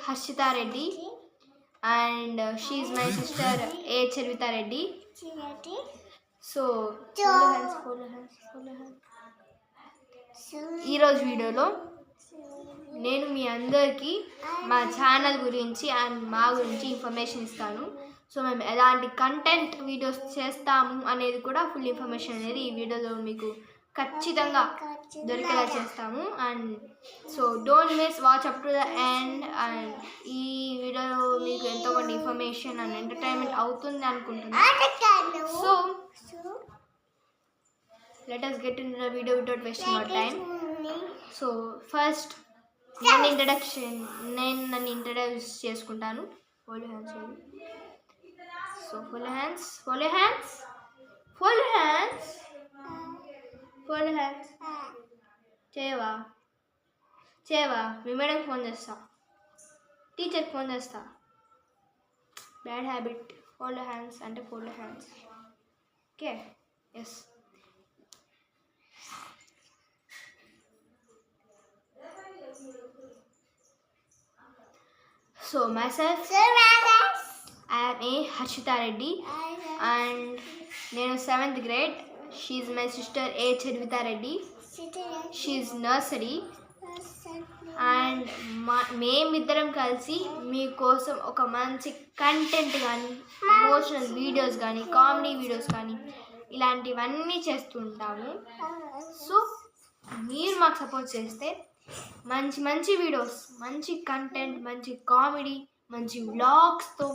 Harshita Reddy, and she is my sister A. Charvita Reddy. So follow hands. ఈరోజు వీడియోలో నేను మీ అందరికీ మా ఛానల్ గురించి అండ్ మా గురించి ఇన్ఫర్మేషన్ ఇస్తాను. సో మేము ఎలాంటి కంటెంట్ వీడియోస్ చేస్తాము అనేది కూడా ఫుల్ ఇన్ఫర్మేషన్ అనేది ఈ వీడియోలో మీకు ఖచ్చితంగా దొరికేలా చేస్తాము. And so don't miss, watch up to the end. And ఈ వీడియోలో మీకు ఎంతో కొంత ఇన్ఫర్మేషన్ అండ్ ఎంటర్టైన్మెంట్ అవుతుంది అనుకుంటున్నాను. So let us get into the video without wasting our time. So first నేను ఇంట్రడ్యూస్ చేసుకుంటాను. Fold hands. So fold hands చేయవా మీ మేడంకి ఫోన్ చేస్తా, టీచర్కి ఫోన్ చేస్తా. Bad habit. ఫోల్డ్ హ్యాండ్స్ అంటే fold hands. Okay, yes. So myself, I am A. Harshita Reddy, and నేను 7th grade. She is my sister A. Charvita Reddy. She is nursery. And మేమిద్దరం కలిసి మీకోసం ఒక మంచి కంటెంట్ కానీ, emotional videos కానీ, comedy videos కానీ ఇలాంటివన్నీ చేస్తుంటాము. సో మీరు మాకు సపోర్ట్ చేస్తే మంచి మంచి వీడియోస్, మంచి కంటెంట్, మంచి కామెడీ, మంచి వ్లాగ్స్తో,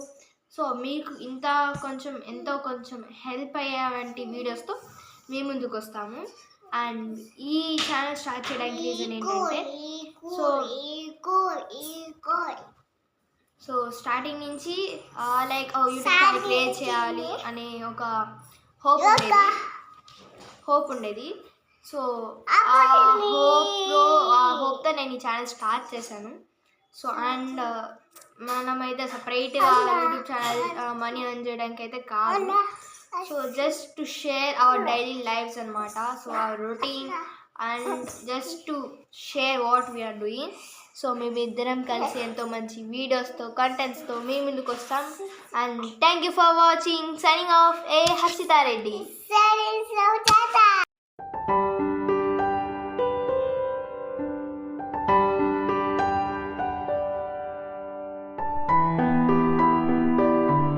సో మీకు ఎంతో కొంచెం హెల్ప్ అయ్యేవంటి వీడియోస్తో మేము ముందుకు వస్తాము. అండ్ ఈ ఛానల్ స్టార్ట్ చేయడానికి రీజన్ ఏంటంటే, సో స్టార్టింగ్ నుంచి లైక్ యూట్యూబ్ ఛానల్ క్రియేట్ చేయాలి అనే ఒక హోప్ ఉండేది. సో ఆ హోప్తో నేను ఈ ఛానల్ స్టార్ట్ చేశాను. సో అండ్ మనమైతే సపరేట్గా యూట్యూబ్ ఛానల్ మనీ ఎర్న్ చేయడానికి అయితే కాదు. So just to share our daily lifes అనమాట. So our routine and just to share what we are doing. So మేమిద్దరం కలిసి ఎంతో మంచి వీడియోస్తో, కంటెంట్స్తో మీ ముందుకు వస్తాం. And thank you for watching. Signing off, A Harshita Reddy.